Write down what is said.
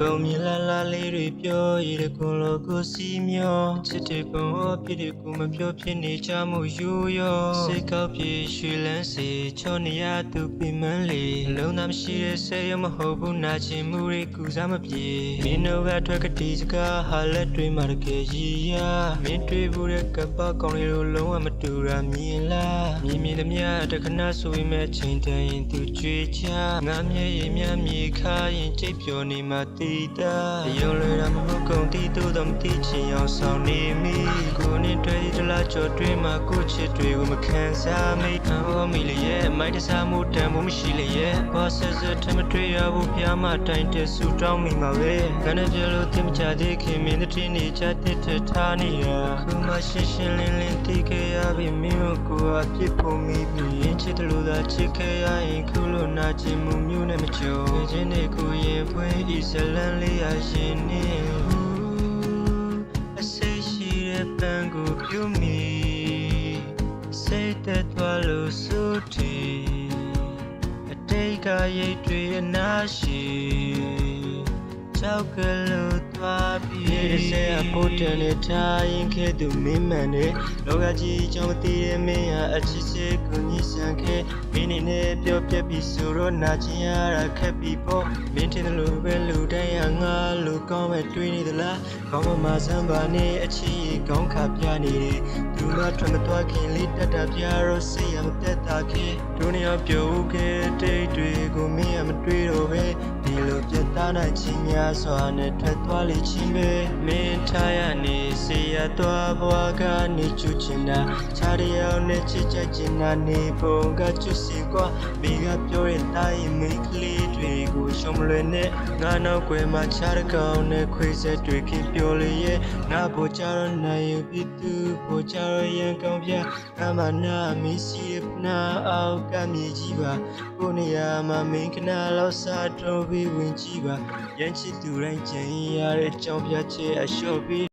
ပုံမြင်လာလေးတွေပြောရတဲ့ကွန်လိုကိုစီမျောချစ်တဲ့ပုံအဖြစ်တဲ့ကိုမပြောဖြစ်နေချမှုယူရောစိတ်ကောက်ပြေရွှေလန်းစေချောနေရသူပြင်းမန်းလေလုံးသားမရှိတဲ့ဆဲရမဟုတ်ဘူးနာချင်မှုတွေကူစားမပြေမင်းတို့ကထွက်ကတိစကားဟာလက်တွေမှာတကယ်ရည်ရမင်းတွေ့ဘူးတဲ့ကပကောင်းလေးတို့လုံးဝမတူတာမြင်လားမြင်သမျှတခဏဆိုရင်မဲ့ချိန်တန်ရင်သူကြွေးချငါမျက်ရည်များမြေခါရင်ကြိတ်ပျော်နေမှတီးတာရုံလွယ်တာမဟုတ်ကုန်တီးတို့တော့မတီးချင်အောင်ဆောင်နေမိကိုနဲ့တွေ့တလားကြော်တွင်းမှာကိုချစ်တွေကိုမခံစားမိအော်မီလေးရဲ့မိုက်တစားမှုတန်ဖို့မရှိလေရဲ့ဘာဆက်စထမတွေ့ရဘူးပြားမတိုင်တဲ့ဆူတောင်းမိမှာပဲခဏပြလို့တင်ချသေးခင်မင်းတည်းနေချတဲ့ထထားနေရခုမှရှင်းရှင်းလင်းလင်းသိခဲ့ရပြီမင်းကိုအပြစ်ဖို့မိပြီးချစ်တယ်လို့သာချစ်ခဲ့ရရင်ခုလိုနာကျင်မှုမျိုးနဲ့မကြုံခြင်းတွေကိုရင်ဖွင့်ဤဇလန်းလေးရရှင်နေအစိရှိတဲ့ပန်းကိုပြုမိစိတ်သက်သွားလို့ဆိုတည်အတိတ်ကရိတ်တွေအနာရှိချောက်ကလို့သွားပြီးဆဲအဖို့တန်နဲ့ထားရင်ခဲ့သူမင်းမှန်နဲ့လောကကြီးကြောင့်မသိတဲ့မင်းဟာအချစ်စေကိုညှိဆန်ခဲ့မင်းနဲ့ပြောပြပြီးဆိုတော့နာကျင်ရတာခက်ပြီးပေါ့မင်းတင်တယ်လို့ပဲလူတိုင်းဟာငါလူကောင်းပဲတွေးနေသလားကောင်းမှစမ်းပါနဲ့အချစ်ကောင်းခါပြနေတယ်သူမထွက်မသွားခင်လေးတက်တာပြတော့စိတ်ရမတက်တာခဲ့တို့နေအောင်ပြုတ်ခဲ့တိတ်တွေကိုမင်းကမတွေးတော့ပဲဒီလိုပြတ်သားနိုင်ခြင်းများစွာနဲ့ထွက်သွားလေချင်းပဲမင်းထားရနေစေရသွားဘွားကနေချူချင်တာခြားတယောက်နဲ့ချစ်ကြချင်တာနေပုံကချွတ်စီကွာမိကပြောတဲ့တိုင်းမိကလေးတွေကိုရှုံးမလွယ်နဲ့ငါနောက်ွယ်မှာခြားတကောင်နဲ့ခွေးဆက်တွေခင်ပြောလေရဲ့ငါပေါ်ကြတော့နိုင်ရပြီသူပေါ်ကြတော့ရန်ကောင်းပြငါမနာမီစီနာအောက်ကမြေကြီးပါကိုနေရာမှာမင်းခဏလောက်စားတော့ပြီးဝင်ကြည့်ပါရန်ချစ်သူတိုင်းကြင်ရတဲ့အကြောင်းပြချက်အလျှော့ပြီး